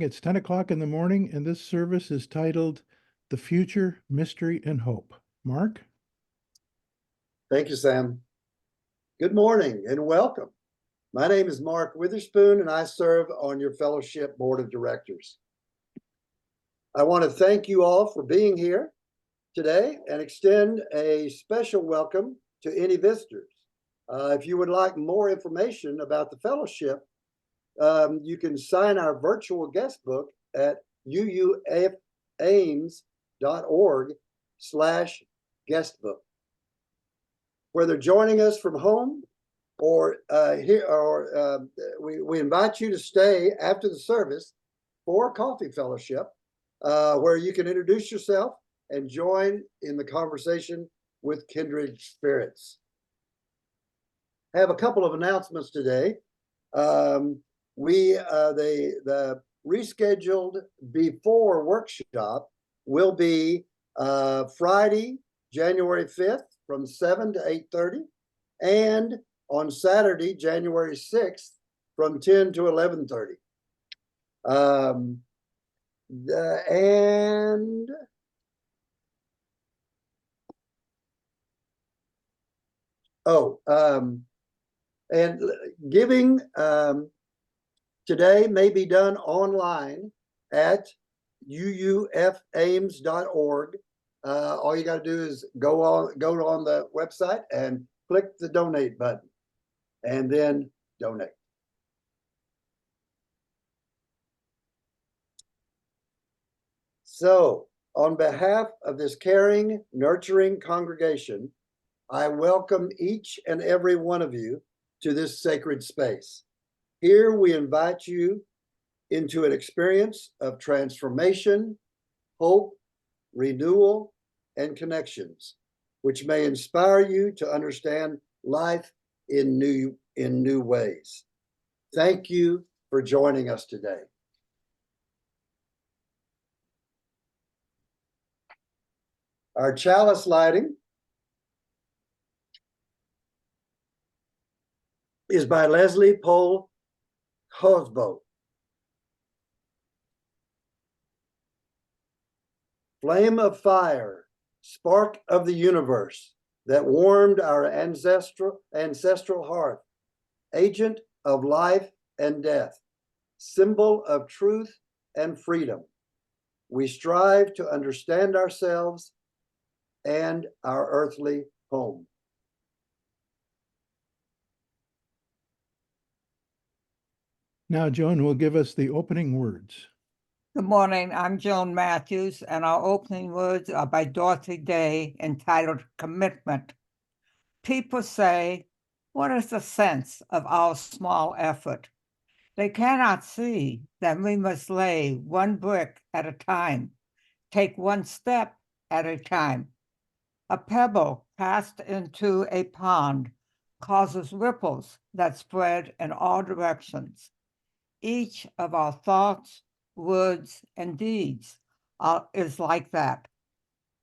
It's 10 o'clock in the morning, and this service is titled The Future, Mystery, and Hope. Mark? Thank you, Sam. Good morning and welcome. My name is Mark Witherspoon, and I serve on your fellowship board of directors. I want to thank you all for being here today and extend a special welcome to any visitors. If you would like more information about the fellowship, you can sign our virtual guest book at uufames.org/guestbook. Whether joining us from home or we invite you to stay after the service for a coffee fellowship where you can introduce yourself and join in the conversation with kindred spirits. I have a couple of announcements today. The rescheduled before workshop will be Friday, January 5th from 7 to 8:30, and on Saturday, January 6th from 10 to 11:30. And giving today may be done online at uufames.org. All you got to do is go on the website and click the donate button and then donate. So, on behalf of this caring, nurturing congregation, I welcome each and every one of you to this sacred space. Here we invite you into an experience of transformation, hope, renewal, and connections, which may inspire you to understand life in new ways. Thank you for joining us today. Our chalice lighting is by Leslie Pohl Hosbo. Flame of fire, spark of the universe that warmed our ancestral hearth, agent of life and death, symbol of truth and freedom. We strive to understand ourselves and our earthly home. Now, Joan will give us the opening words. Good morning. I'm Joan Matthews, and our opening words are by Dorothy Day, entitled Commitment. People say, what is the sense of our small effort? They cannot see that we must lay one brick at a time, take one step at a time. A pebble cast into a pond causes ripples that spread in all directions. Each of our thoughts, words, and deeds is like that.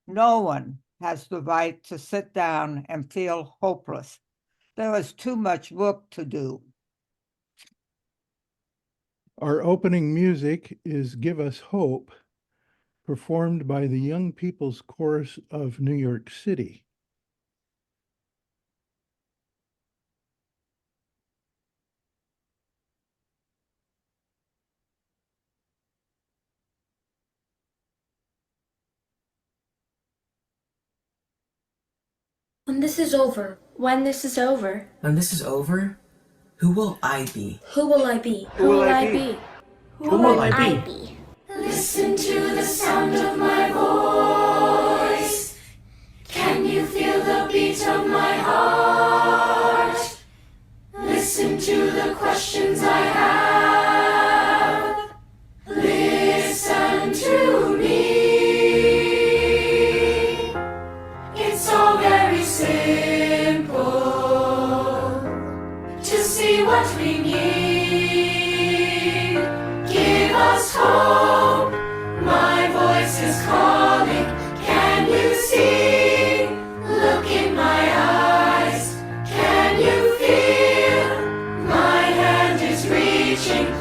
No one has the right to sit down and feel hopeless. There is too much work to do. Our opening music is Give Us Hope, performed by the Young People's Chorus of New York City. When this is over, when this is over, who will I be? who will I be? who will I be? Who will I be? Listen to the sound of my voice. Can you feel the beat of my heart? Listen to the questions I have. Listen to me. It's all very simple to see what we need. Give us hope. My voice is calling. Can you see? Look in my eyes. Can you feel? My hand is reaching.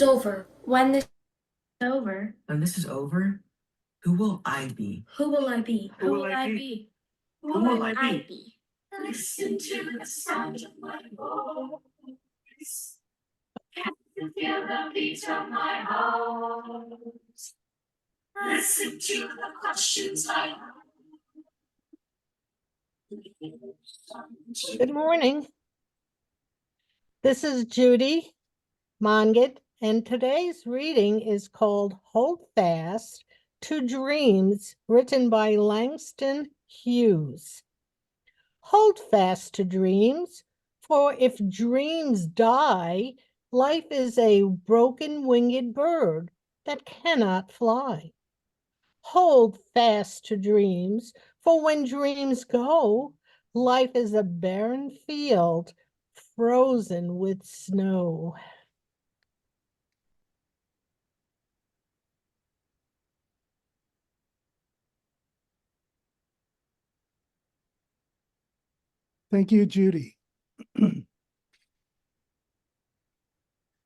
is over, When this is over, When this is over, who will I be? who will I be? who will I be? Who will I be? be? Listen to the sound of my voice. Can you feel the beat of my heart? Listen to the questions I ask. Good morning. This is Judy Monget, and today's reading is called Hold Fast to Dreams, written by Langston Hughes. Hold fast to dreams, for if dreams die, life is a broken winged bird that cannot fly. Hold fast to dreams, for when dreams go, life is a barren field frozen with snow. Thank you, Judy.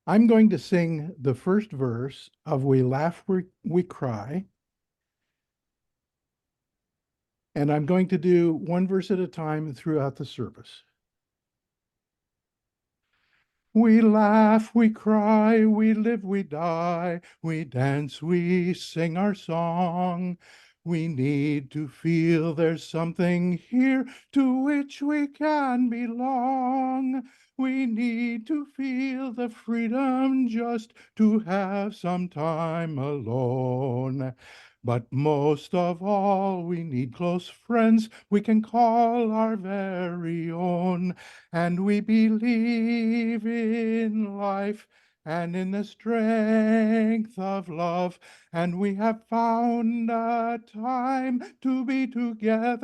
I'm going to sing the first verse of We Laugh, We Cry. And I'm going to do one verse at a time throughout the service. We laugh, we cry, we live, we die, we dance, we sing our song. We need to feel there's something here to which we can belong. We need to feel the freedom just to have some time alone. But most of all, we need close friends we can call our very own. And we believe in life and in the strength of love. And we have found a time to be together.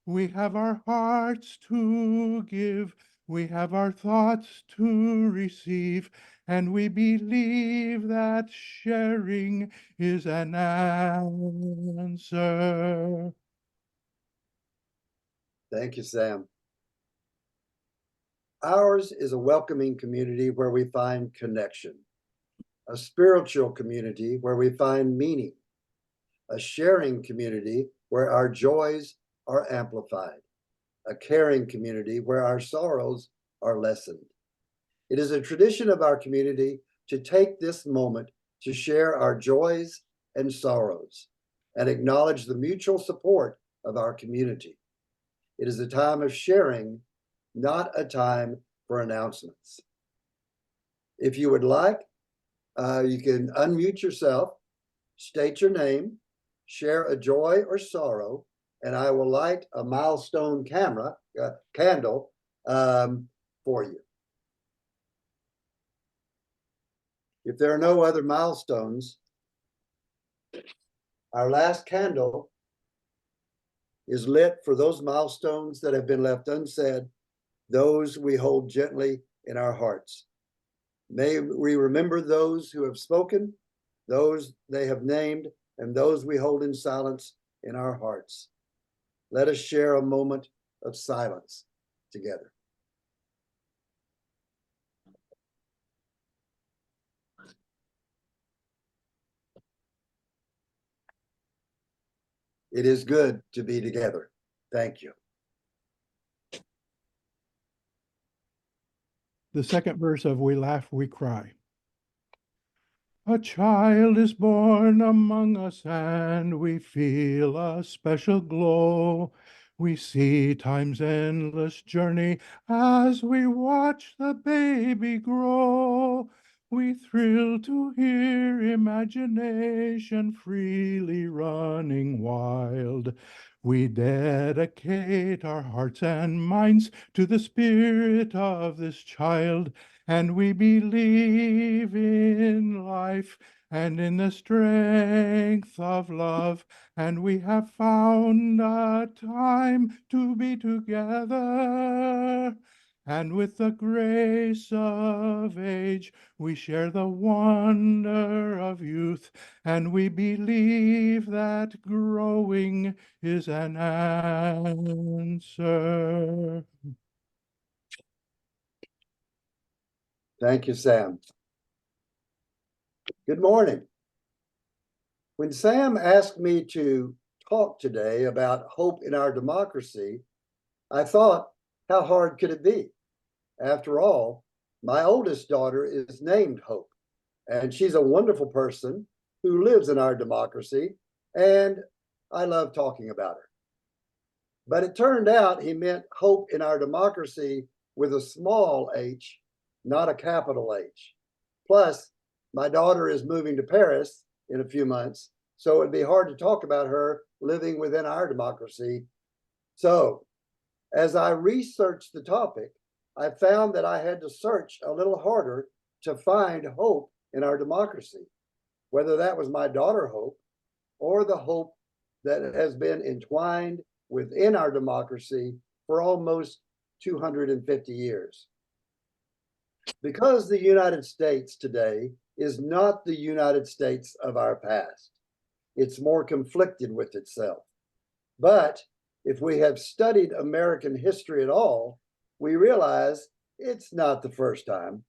We have our hearts to give. We have our thoughts to receive. And we believe that sharing is an answer. Thank you, Sam. Ours is a welcoming community where we find connection, a spiritual community where we find meaning, a sharing community where our joys are amplified, a caring community where our sorrows are lessened. It is a tradition of our community to take this moment to share our joys and sorrows and acknowledge the mutual support of our community. It is a time of sharing, not a time for announcements. If you would like, you can unmute yourself, state your name, share a joy or sorrow, and I will light a milestone candle for you. If there are no other milestones, our last candle is lit for those milestones that have been left unsaid, those we hold gently in our hearts. May we remember those who have spoken, those they have named, and those we hold in silence in our hearts. Let us share a moment of silence together. It is good to be together. Thank you. The second verse of We Laugh, We Cry. A child is born among us and we feel a special glow. We see time's endless journey as we watch the baby grow. We thrill to hear imagination freely running wild. We dedicate our hearts and minds to the spirit of this child, and we believe in life and in the strength of love, and we have found a time to be together. And with the grace of age, we share the wonder of youth, and we believe that growing is an answer. Thank you, Sam. Good morning. When Sam asked me to talk today about hope in our democracy, I thought, how hard could it be? After all, my oldest daughter is named Hope, and she's a wonderful person who lives in our democracy, and I love talking about her. But it turned out he meant hope in our democracy with a small h, not a capital H. Plus, my daughter is moving to Paris in a few months, so it'd be hard to talk about her living within our democracy. So, as I researched the topic, I found that I had to search a little harder to find hope in our democracy, whether that was my daughter Hope or the hope that has been entwined within our democracy for almost 250 years. Because the United States today is not the United States of our past, it's more conflicted with itself. But if we have studied American history at all, we realize it's not the first time,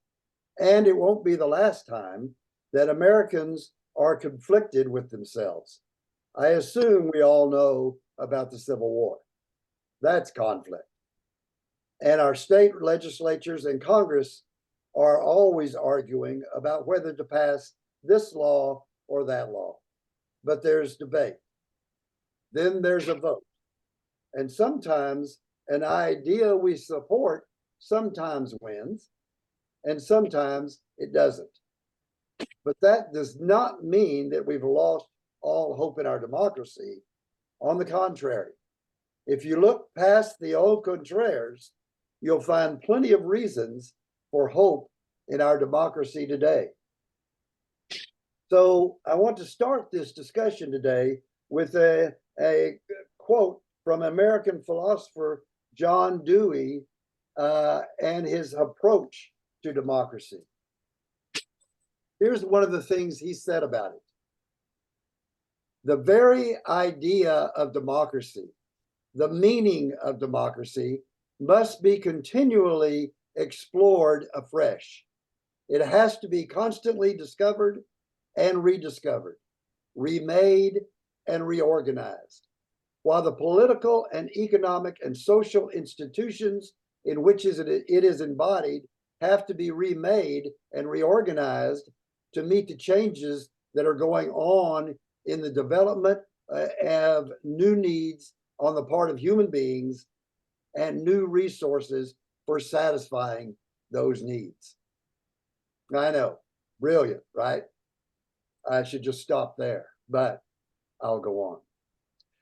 and it won't be the last time, that Americans are conflicted with themselves. I assume we all know about the Civil War. That's conflict. And our state legislatures and Congress are always arguing about whether to pass this law or that law. But there's debate. Then there's a vote. And sometimes an idea we support sometimes wins, and sometimes it doesn't. But that does not mean that we've lost all hope in our democracy. On the contrary, if you look past the au contraires, you'll find plenty of reasons for hope in our democracy today. So I want to start this discussion today with a quote from American philosopher John Dewey and his approach to democracy. Here's one of the things he said about it. The very idea of democracy, the meaning of democracy, must be continually explored afresh. It has to be constantly discovered and rediscovered, remade and reorganized. While the political and economic and social institutions in which it is embodied have to be remade and reorganized to meet the changes that are going on in the development of new needs on the part of human beings and new resources for satisfying those needs. I know, brilliant, right? I should just stop there, but I'll go on.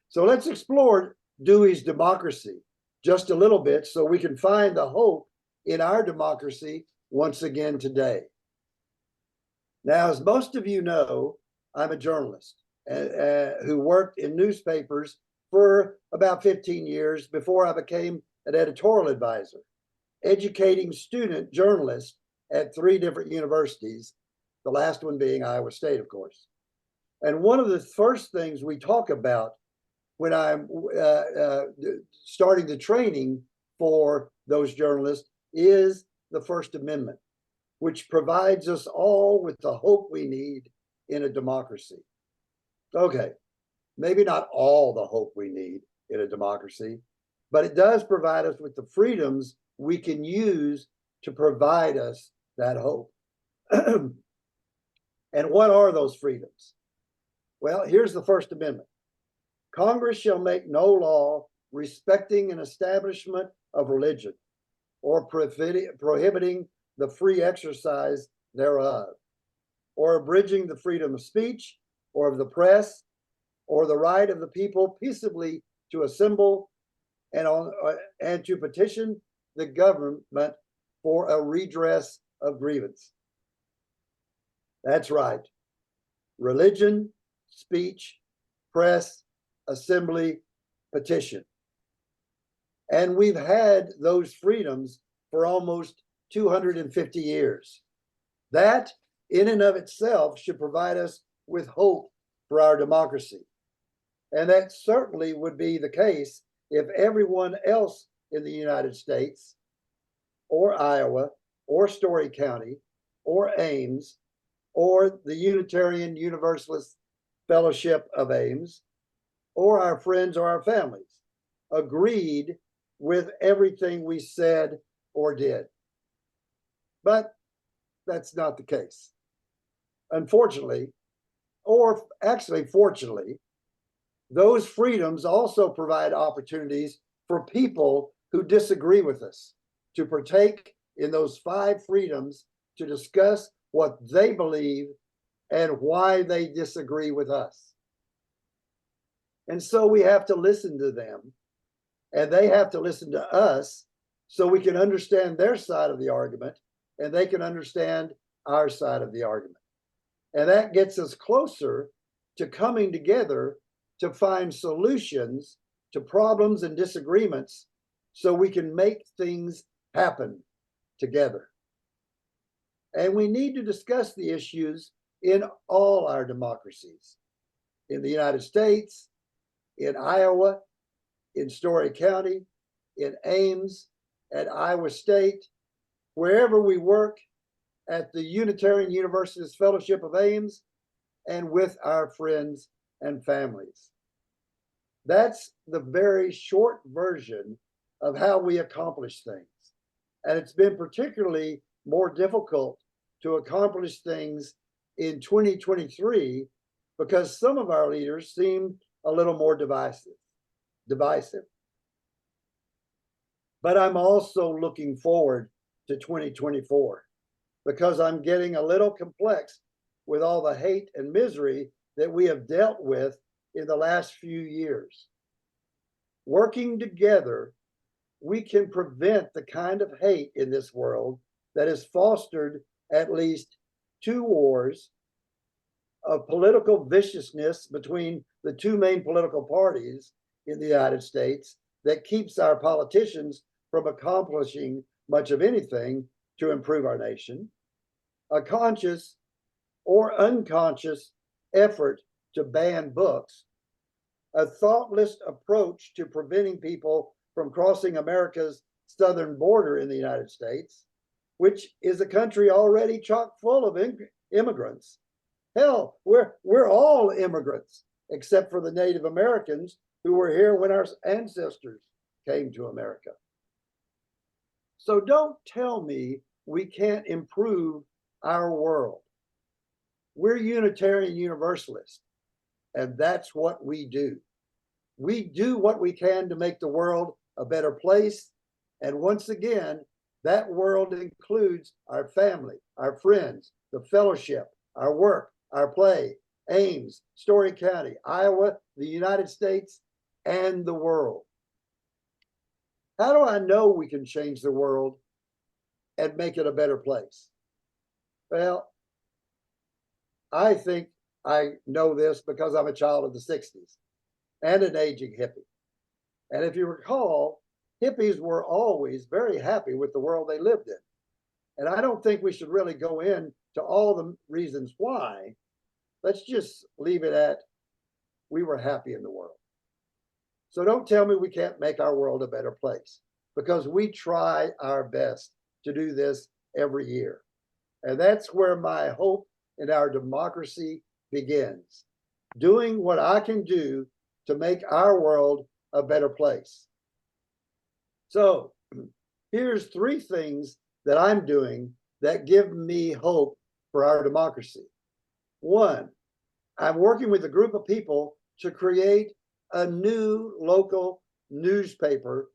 So let's explore Dewey's democracy just a little bit so we can find the hope in our democracy once again today. Now, as most of you know, I'm a journalist who worked in newspapers for about 15 years before I became an editorial advisor, educating student journalists at 3 different universities, the last one being Iowa State, of course. And one of the first things we talk about when I'm starting the training for those journalists is the First Amendment, which provides us all with the hope we need in a democracy. Okay, maybe not all the hope we need in a democracy, but it does provide us with the freedoms we can use to provide us that hope. And what are those freedoms? Well, here's the First Amendment. Congress shall make no law respecting an establishment of religion or prohibiting the free exercise thereof, or abridging the freedom of speech or of the press, or the right of the people peaceably to assemble and to petition the government for a redress of grievance. That's right. Religion, speech, press, assembly, petition. And we've had those freedoms for almost 250 years. That, in and of itself, should provide us with hope for our democracy. And that certainly would be the case if everyone else in the United States, or Iowa, or Story County, or Ames, or the Unitarian Universalist Fellowship of Ames, or our friends or our families agreed with everything we said or did. But that's not the case. Unfortunately, or actually fortunately, those freedoms also provide opportunities for people who disagree with us to partake in those 5 freedoms to discuss what they believe and why they disagree with us. And so we have to listen to them, and they have to listen to us so we can understand their side of the argument and they can understand our side of the argument. And that gets us closer to coming together to find solutions to problems and disagreements so we can make things happen together. And we need to discuss the issues in all our democracies, in the United States, in Iowa, in Story County, in Ames, at Iowa State, wherever we work, at the Unitarian Universalist Fellowship of Ames, and with our friends and families. That's the very short version of how we accomplish things. And it's been particularly more difficult to accomplish things in 2023 because some of our leaders seem a little more divisive. But I'm also looking forward to 2024 because I'm getting a little complex with all the hate and misery that we have dealt with in the last few years. Working together, we can prevent the kind of hate in this world that has fostered at least 2 wars of political viciousness between the 2 main political parties in the United States that keeps our politicians from accomplishing much of anything to improve our nation, a conscious or unconscious effort to ban books, a thoughtless approach to preventing people from crossing America's southern border in the United States, which is a country already chock full of immigrants. Hell, we're all immigrants, except for the Native Americans who were here when our ancestors came to America. So don't tell me we can't improve our world. We're Unitarian Universalists, and that's what we do. We do what we can to make the world a better place. And once again, that world includes our family, our friends, the fellowship, our work, our play, Ames, Story County, Iowa, the United States, and the world. How do I know we can change the world and make it a better place? Well, I think I know this because I'm a child of the 60s and an aging hippie. And if you recall, hippies were always very happy with the world they lived in. And I don't think we should really go into all the reasons why. Let's just leave it at we were happy in the world. So don't tell me we can't make our world a better place, because we try our best to do this every year. And that's where my hope in our democracy begins, doing what I can do to make our world a better place. So here's 3 things that I'm doing that give me hope for our democracy. 1, I'm working with a group of people to create a new local newspaper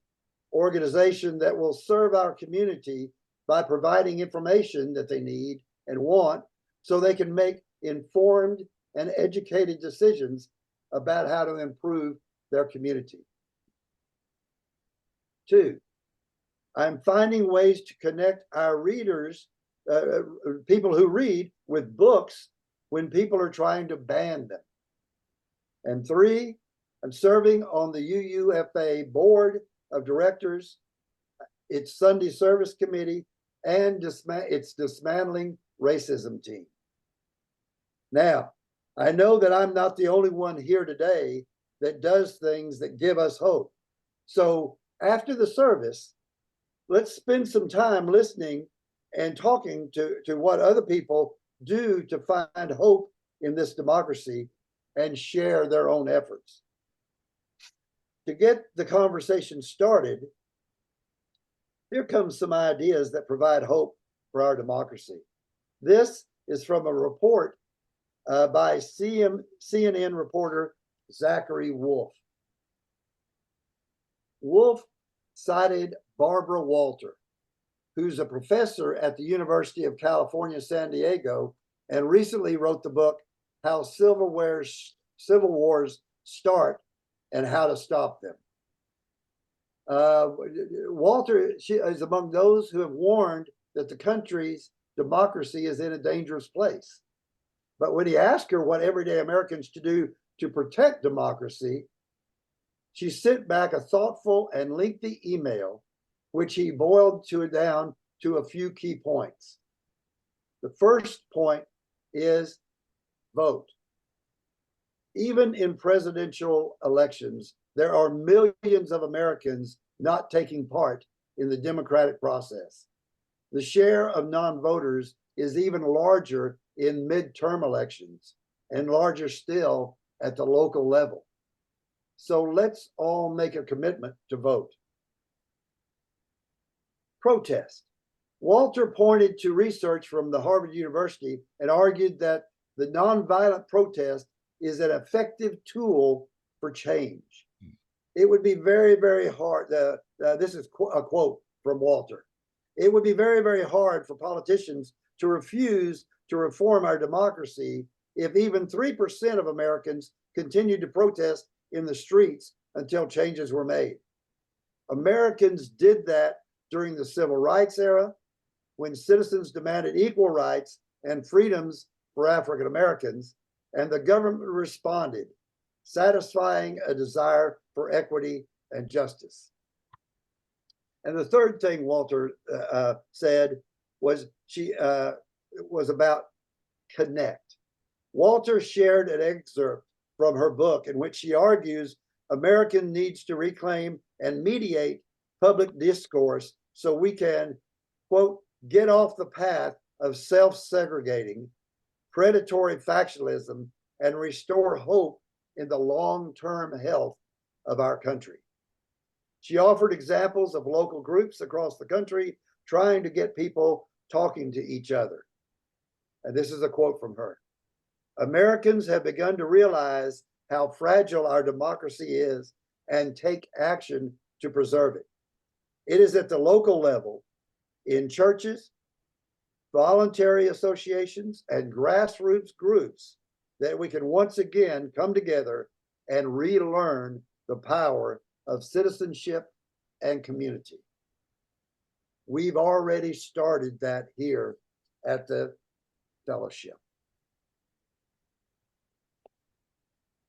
organization that will serve our community by providing information that they need and want so they can make informed and educated decisions about how to improve their community. 2, I'm finding ways to connect our readers, people who read, with books when people are trying to ban them. And 3, I'm serving on the UUFA board of directors, its Sunday service committee, and its dismantling racism team. Now, I know that I'm not the only one here today that does things that give us hope. So after the service, let's spend some time listening and talking to what other people do to find hope in this democracy and share their own efforts. To get the conversation started, here comes some ideas that provide hope for our democracy. This is from a report by CNN reporter Zachary Wolf. Wolf cited Barbara Walter, who's a professor at the University of California, San Diego, and recently wrote the book, How Civil Wars Start and How to Stop Them. Walter, she is among those who have warned that the country's democracy is in a dangerous place. But when he asked her what everyday Americans should do to protect democracy, she sent back a thoughtful and lengthy email, which he boiled down to a few key points. The first point is vote. Even in presidential elections, there are millions of Americans not taking part in the democratic process. The share of non-voters is even larger in midterm elections and larger still at the local level. So let's all make a commitment to vote. Protest. Walter pointed to research from the Harvard University and argued that the nonviolent protest is an effective tool for change. It would be very, very hard. This is a quote from Walter. It would be very, very hard for politicians to refuse to reform our democracy if even 3% of Americans continued to protest in the streets until changes were made. Americans did that during the civil rights era, when citizens demanded equal rights and freedoms for African Americans, and the government responded, satisfying a desire for equity and justice. And the third thing Walter said was about connect. Walter shared an excerpt from her book in which she argues American needs to reclaim and mediate public discourse so we can, quote, get off the path of self-segregating, predatory factionalism, and restore hope in the long-term health of our country. She offered examples of local groups across the country trying to get people talking to each other. And this is a quote from her. Americans have begun to realize how fragile our democracy is and take action to preserve it. It is at the local level, in churches, voluntary associations, and grassroots groups that we can once again come together and relearn the power of citizenship and community. We've already started that here at the fellowship.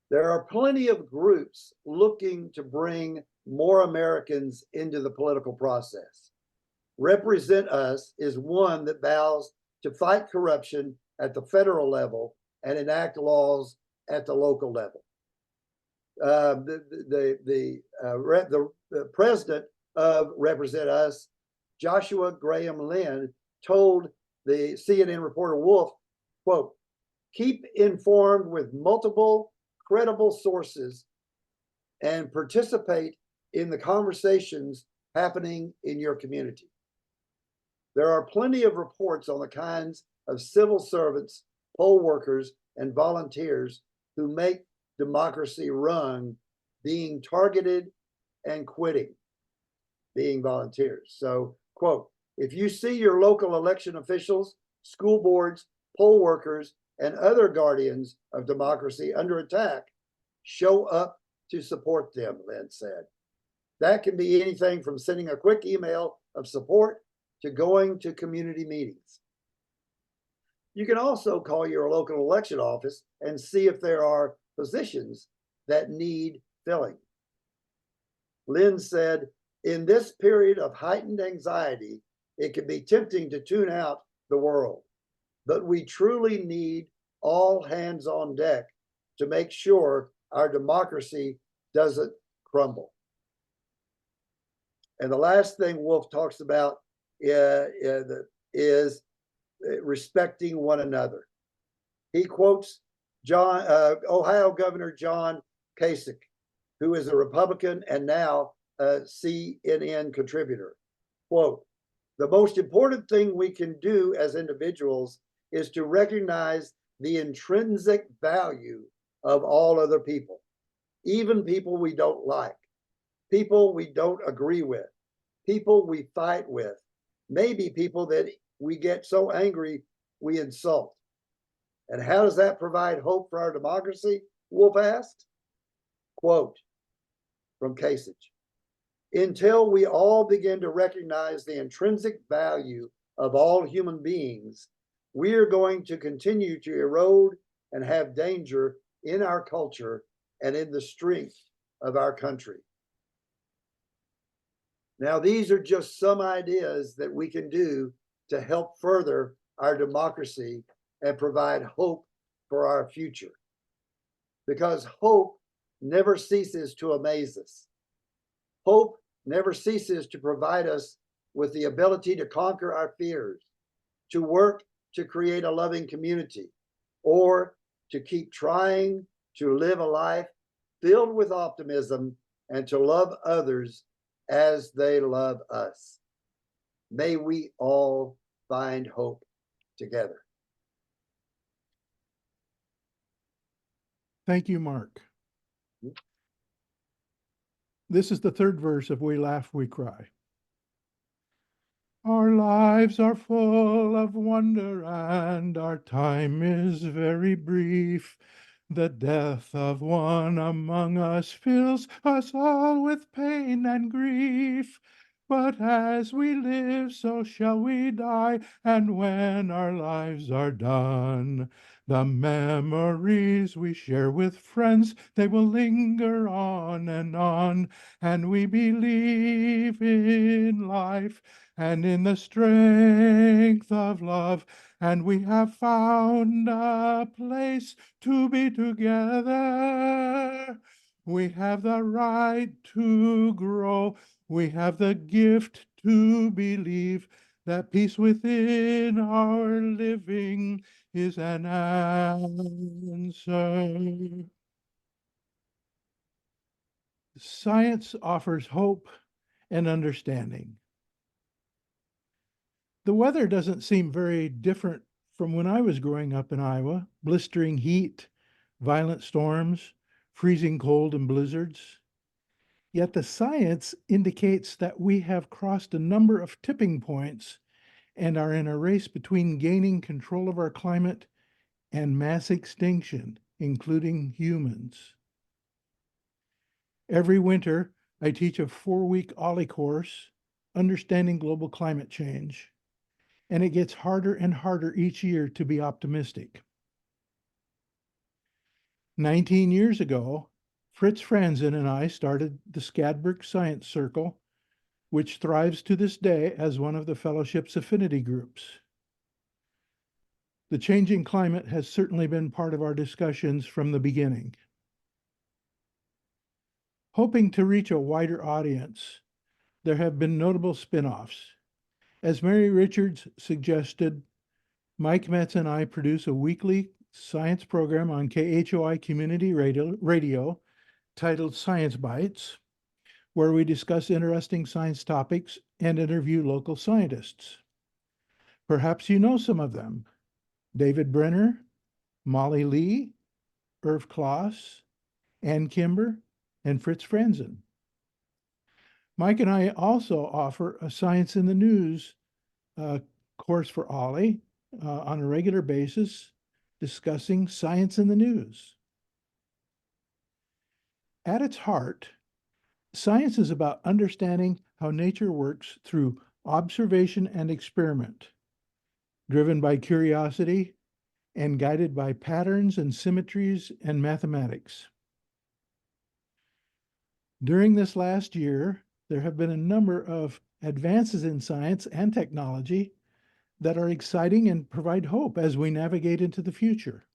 There are plenty of groups looking to bring more Americans into the political process. Represent Us is one that vows to fight corruption at the federal level and enact laws at the local level. The president of Represent Us, Joshua Graham Lynn, told the CNN reporter Wolf, quote, keep informed with multiple credible sources and participate in the conversations happening in your community. There are plenty of reports on the kinds of civil servants, poll workers, and volunteers who make democracy run being targeted and quitting, being volunteers. So, quote, if you see your local election officials, school boards, poll workers, and other guardians of democracy under attack, show up to support them, Lynn said. That can be anything from sending a quick email of support to going to community meetings. You can also call your local election office and see if there are positions that need filling. Lynn said, in this period of heightened anxiety, it can be tempting to tune out the world, but we truly need all hands on deck to make sure our democracy doesn't crumble. And the last thing Wolf talks about is respecting one another. He quotes Ohio Governor John Kasich, who is a Republican and now a CNN contributor. Quote, "The most important thing we can do as individuals is to recognize the intrinsic value of all other people, even people we don't like, people we don't agree with, people we fight with, maybe people that we get so angry we insult. And how does that provide hope for our democracy?" Wolf asked. Quote from Kasich, "Until we all begin to recognize the intrinsic value of all human beings, we are going to continue to erode and have danger in our culture and in the strength of our country." Now, these are just some ideas that we can do to help further our democracy and provide hope for our future. Because hope never ceases to amaze us. Hope never ceases to provide us with the ability to conquer our fears, to work to create a loving community, or to keep trying to live a life filled with optimism and to love others as they love us. May we all find hope together. Thank you, Mark. This is the third verse of We Laugh, We Cry. Our lives are full of wonder and our time is very brief. The death of one among us fills us all with pain and grief. But as we live, so shall we die, and when our lives are done, the memories we share with friends, they will linger on, and we believe in life and in the strength of love, and we have found a place to be together. We have the right to grow. We have the gift to believe that peace within our living is an answer. Science offers hope and understanding. The weather doesn't seem very different from when I was growing up in Iowa. Blistering heat, violent storms, freezing cold and blizzards. Yet the science indicates that we have crossed a number of tipping points and are in a race between gaining control of our climate and mass extinction, including humans. Every winter, I teach a 4-week OLLI course, Understanding Global Climate Change, and it gets harder and harder each year to be optimistic. 19 years ago, Fritz Franzen and I started the Skadberg Science Circle, which thrives to this day as one of the fellowship's affinity groups. The changing climate has certainly been part of our discussions from the beginning. Hoping to reach a wider audience, there have been notable spin-offs. As Mary Richards suggested, Mike Metz and I produce a weekly science program on KHOI Community Radio titled Science Bites, where we discuss interesting science topics and interview local scientists. Perhaps you know some of them: David Brenner, Molly Lee, Irv Kloss, Ann Kimber, and Fritz Franzen. Mike and I also offer a Science in the News course for OLLI on a regular basis, discussing science in the news. At its heart, science is about understanding how nature works through observation and experiment, driven by curiosity and guided by patterns and symmetries and mathematics. During this last year, there have been a number of advances in science and technology that are exciting and provide hope as we navigate into the future.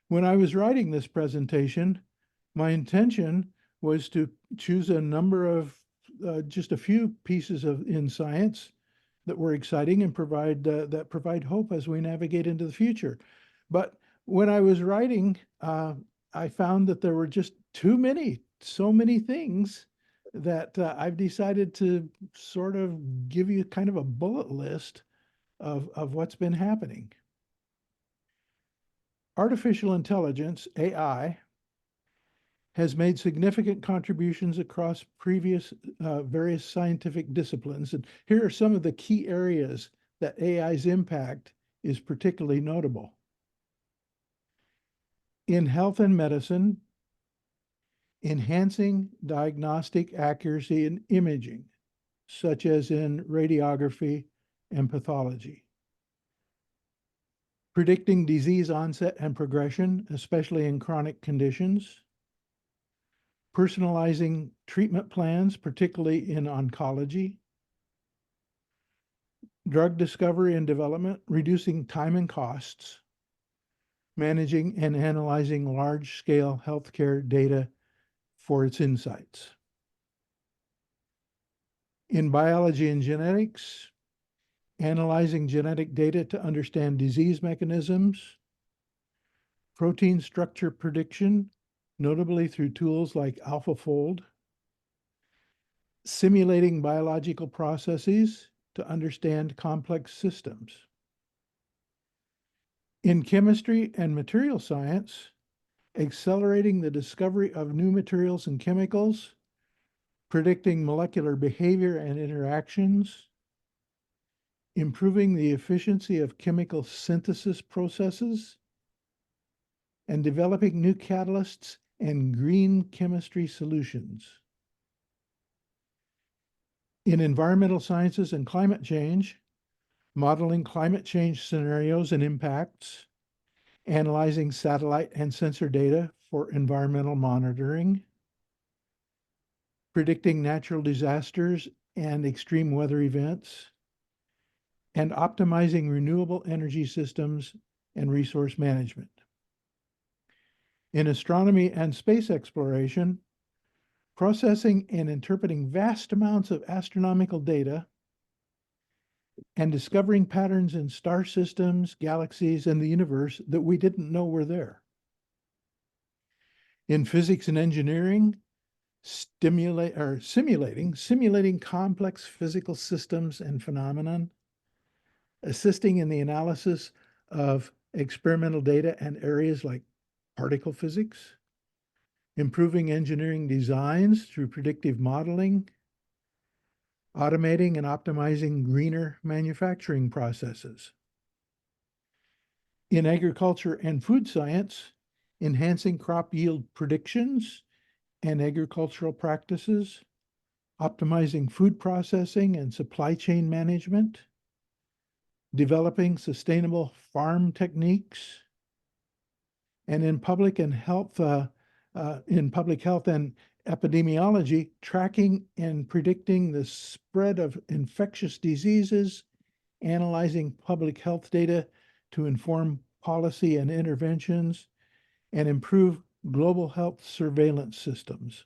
When I was writing this presentation, my intention was to choose a number of just a few pieces in science that were exciting and that provide hope as we navigate into the future. But when I was writing, I found that there were just so many things that I've decided to sort of give you kind of a bullet list of what's been happening. Artificial intelligence, AI, has made significant contributions across various scientific disciplines. And here are some of the key areas that AI's impact is particularly notable. In health and medicine, enhancing diagnostic accuracy in imaging, such as in radiography and pathology. Predicting disease onset and progression, especially in chronic conditions. Personalizing treatment plans, particularly in oncology. Drug discovery and development, reducing time and costs. Managing and analyzing large-scale healthcare data for its insights. In biology and genetics, analyzing genetic data to understand disease mechanisms. Protein structure prediction, notably through tools like AlphaFold. Simulating biological processes to understand complex systems. In chemistry and material science, accelerating the discovery of new materials and chemicals, predicting molecular behavior and interactions, improving the efficiency of chemical synthesis processes, and developing new catalysts and green chemistry solutions. In environmental sciences and climate change, modeling climate change scenarios and impacts, analyzing satellite and sensor data for environmental monitoring, predicting natural disasters and extreme weather events, and optimizing renewable energy systems and resource management. In astronomy and space exploration, processing and interpreting vast amounts of astronomical data, and discovering patterns in star systems, galaxies, and the universe that we didn't know were there. In physics and engineering, simulating complex physical systems and phenomenon, assisting in the analysis of experimental data and areas like particle physics, improving engineering designs through predictive modeling, automating and optimizing greener manufacturing processes. In agriculture and food science, enhancing crop yield predictions and agricultural practices, optimizing food processing and supply chain management, developing sustainable farm techniques, and in public health and epidemiology, tracking and predicting the spread of infectious diseases, analyzing public health data to inform policy and interventions, and improve global health surveillance systems.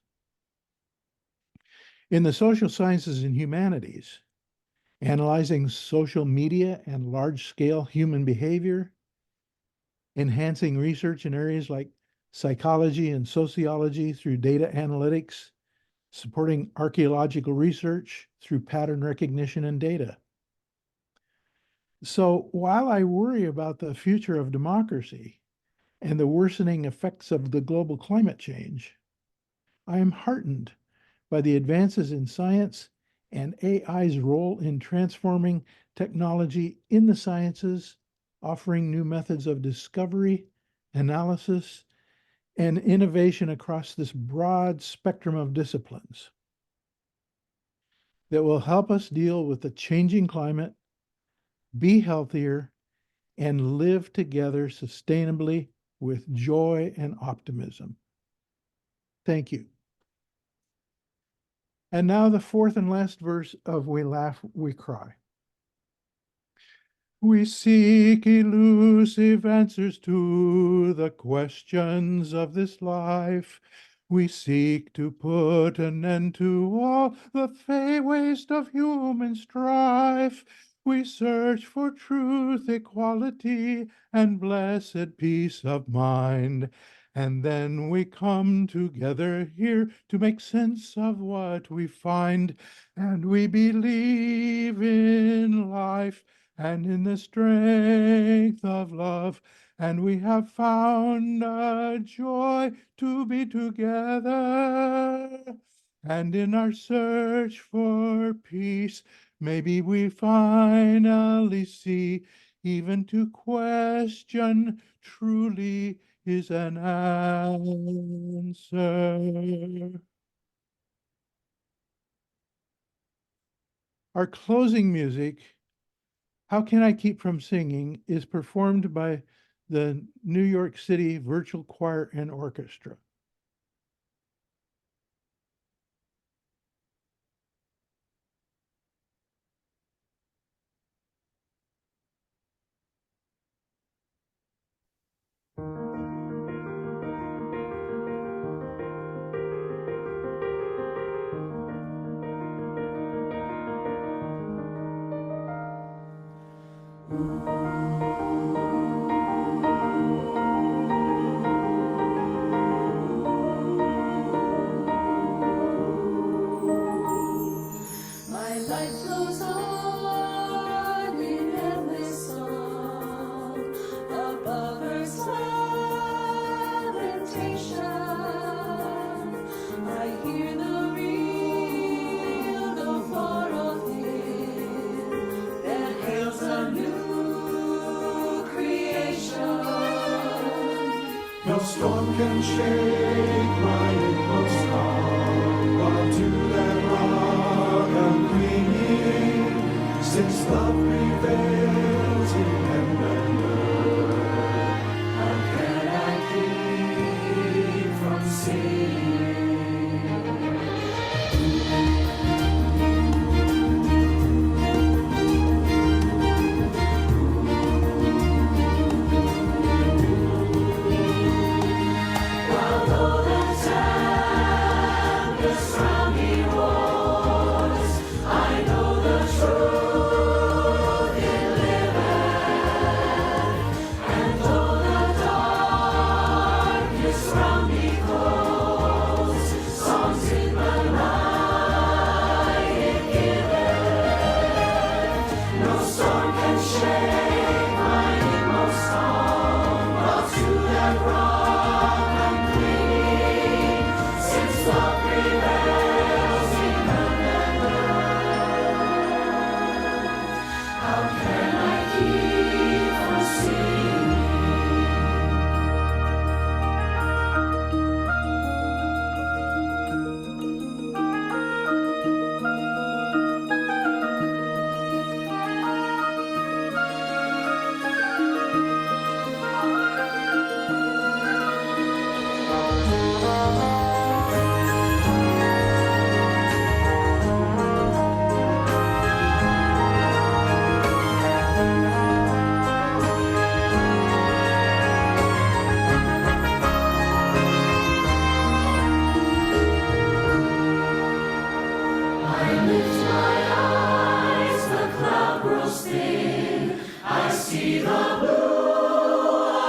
In the social sciences and humanities, analyzing social media and large-scale human behavior, enhancing research in areas like psychology and sociology through data analytics, supporting archaeological research through pattern recognition and data. So while I worry about the future of democracy and the worsening effects of the global climate change, I am heartened by the advances in science and AI's role in transforming technology in the sciences, offering new methods of discovery, analysis, and innovation across this broad spectrum of disciplines that will help us deal with the changing climate, be healthier, and live together sustainably with joy and optimism. Thank you. And now the fourth and last verse of We Laugh, We Cry. We seek elusive answers to the questions of this life. We seek to put an end to all the waste of human strife. We search for truth, equality, and blessed peace of mind. And then we come together here to make sense of what we find. And we believe in life and in the strength of love. And we have found a joy to be together. And in our search for peace, maybe we finally see even to question truly is an answer. Our closing music, How Can I Keep From Singing, is performed by the New York City Virtual Choir and Orchestra. My life goes on in endless song above earth's lamentation. I hear the real, the far off hymn that hails a new creation. No storm can shake my inmost calm, while to that rock I'm clinging, since love prevails in heaven and earth. How can I keep from singing? While though the tempest round me roars, I know the truth it liveth. And though the darkness round me grows, songs in the night it giveth. No storm can shake my inmost calm, while to that rock I'm clinging, since love prevails in heaven and earth. How can I keep from singing? I lift my eyes, the cloud grows thin. I see the blue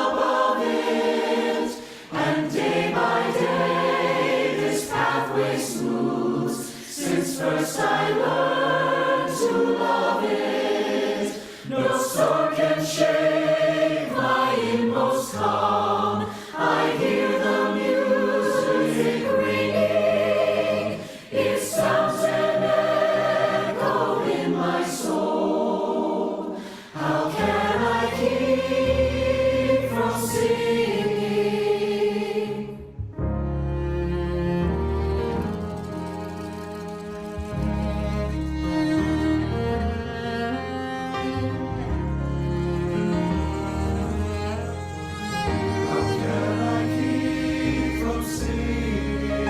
above it, and day by day this pathway smooths. Since first I learned to love it, no storm can shake my inmost calm. I hear the music ringing, it sounds an echo in my soul. How can I keep from singing? How can I keep from singing?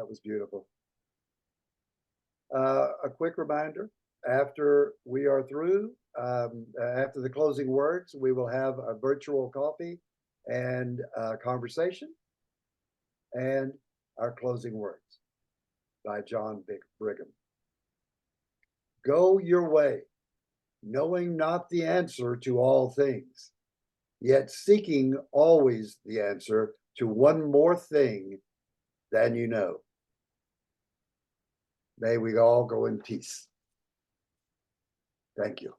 That was beautiful. A quick reminder, after we are through, after the closing words, we will have a virtual coffee and conversation and our closing words by John Brigham. Go your way, knowing not the answer to all things, yet seeking always the answer to one more thing than you know. May we all go in peace. Thank you.